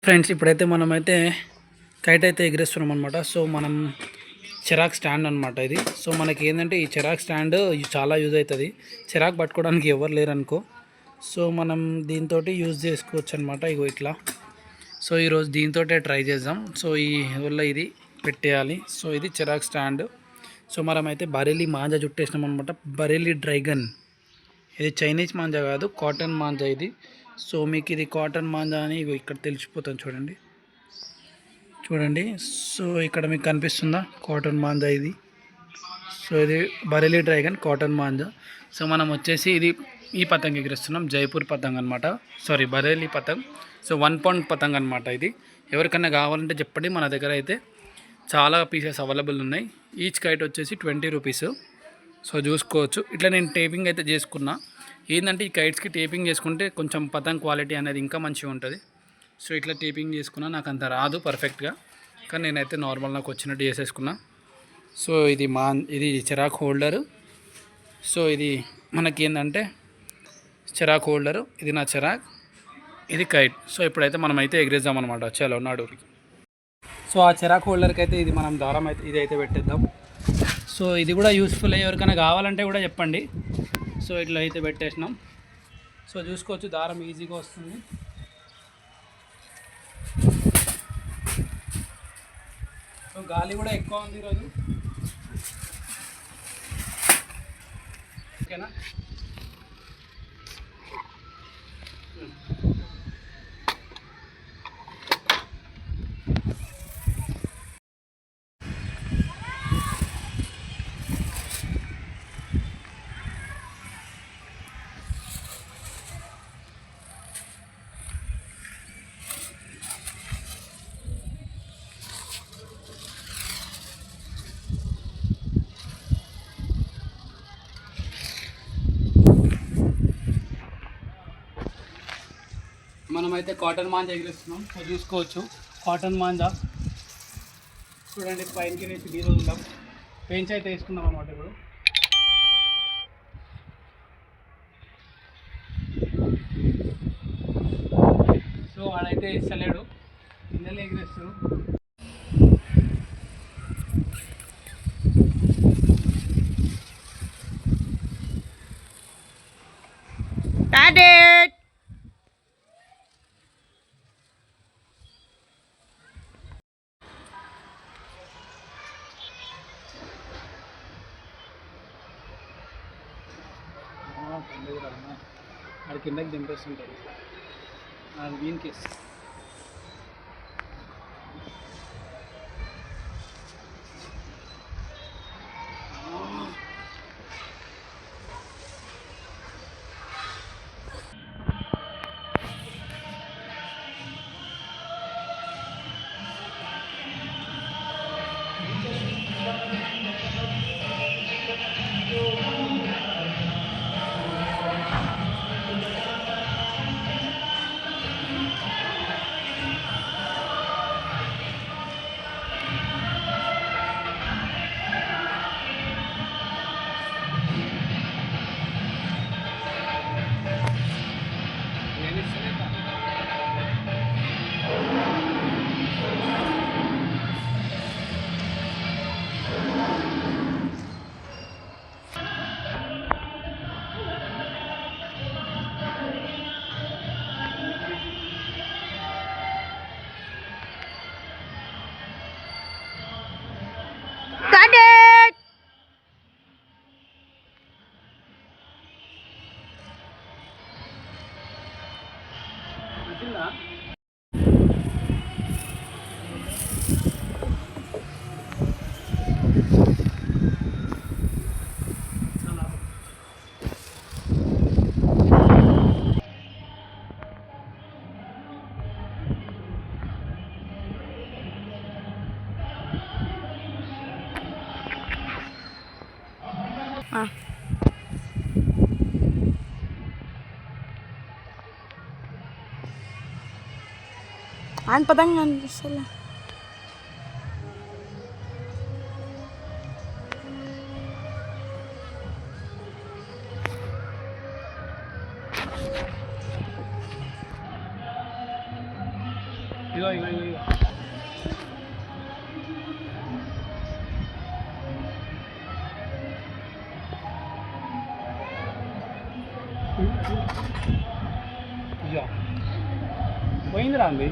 Friends ఇప్పుడైతే మనమైతే kite అయితే ఎగిరేస్తున్నాం అనమాట. సో మనం చిరాక్ స్టాండ్ అనమాట ఇది. సో మనకి ఏంటంటే ఈ చిరాక్ స్టాండ్ చాలా యూజ్ అవుతుంది. చిరాక్ పట్టుకోవడానికి ఎవరు లేరు అనుకో, సో మనం దీంతో యూజ్ చేసుకోవచ్చు అనమాట. ఇగో ఇట్లా. సో ఈరోజు దీంతో ట్రై చేద్దాం. సో ఈ వల్ల ఇది పెట్టేయాలి. సో ఇది చిరాక్ స్టాండ్. సో మనమైతే బరేలీ మాంజా చుట్టేసినాం అనమాట. బరేలీ డ్రైగన్, ఇది చైనీస్ మాంజా కాదు, కాటన్ మాంజా ఇది. సో మీకు ఇది కాటన్ మాంజా అని ఇక్కడ తెలిసిపోతుంది చూడండి. చూడండి, సో ఇక్కడ మీకు కనిపిస్తుందా కాటన్ మాంజా ఇది. సో ఇది బరేలీ డ్రైగన్ కాటన్ మాంజా. సో మనం వచ్చేసి ఇది ఈ పతంగ్ ఎగిరిస్తున్నాం, జైపూర్ పతంగ్ అనమాట. సారీ, బరేలీ పతంగ్. సో 1 పౌండ్ పతంగ్ అనమాట ఇది. ఎవరికన్నా కావాలంటే చెప్పండి, మన దగ్గర అయితే చాలా పీసెస్ అవైలబుల్ ఉన్నాయి. ఈచ్ కైట్ వచ్చేసి 20 రూపీస్. సో చూసుకోవచ్చు. ఇట్లా నేను టేపింగ్ అయితే చేసుకున్నా. ఏంటంటే ఈ కైట్స్కి టేపింగ్ చేసుకుంటే కొంచెం పతంగ్ క్వాలిటీ అనేది ఇంకా మంచిగా ఉంటుంది. సో ఇట్లా టేపింగ్ చేసుకున్నా, నాకు అంత రాదు పర్ఫెక్ట్గా, కానీ నేనైతే నార్మల్ నాకు వచ్చినట్టు చేసేసుకున్నా. సో ఇది చిరాక్ హోల్డరు. సో ఇది మనకి ఏంటంటే చిరాక్ హోల్డరు, ఇది నా చిరాక్, ఇది కైట్. సో ఇప్పుడైతే మనం అయితే ఎగిరేద్దాం అనమాట. చలో నాడు. సో ఆ చిరాక్ హోల్డర్కి అయితే ఇది మనం దారం అయితే ఇది అయితే పెట్టేద్దాం. సో ఇది కూడా యూస్ఫుల్, ఎవరికైనా కావాలంటే కూడా చెప్పండి. సో ఇట్లా అయితే పెట్టేసినాం. సో చూసుకోవచ్చు, దారం ఈజీగా వస్తుంది. సో గాలి కూడా ఎక్కువ ఉంది ఈరోజు, ఓకేనా. మనమైతే కాటన్ మాంజా ఎగిరిస్తున్నాం. సో చూసుకోవచ్చు, కాటన్ మాంజా చూడండి. పైనకి వేసి నీరు ఉందాం, పెంచి అయితే వేసుకుందాం అన్నమాట. ఇప్పుడు సో వాడైతే ఇస్తలేడు, కిందలే ఎగిరేస్తాడు. అది కిందకి దింపేస్తుంటుంది, అది వీన్కి. An padang nandun sila. ఇగో ఇగో ఇగో ఇగో. ఇగో పోయిందిరా అంది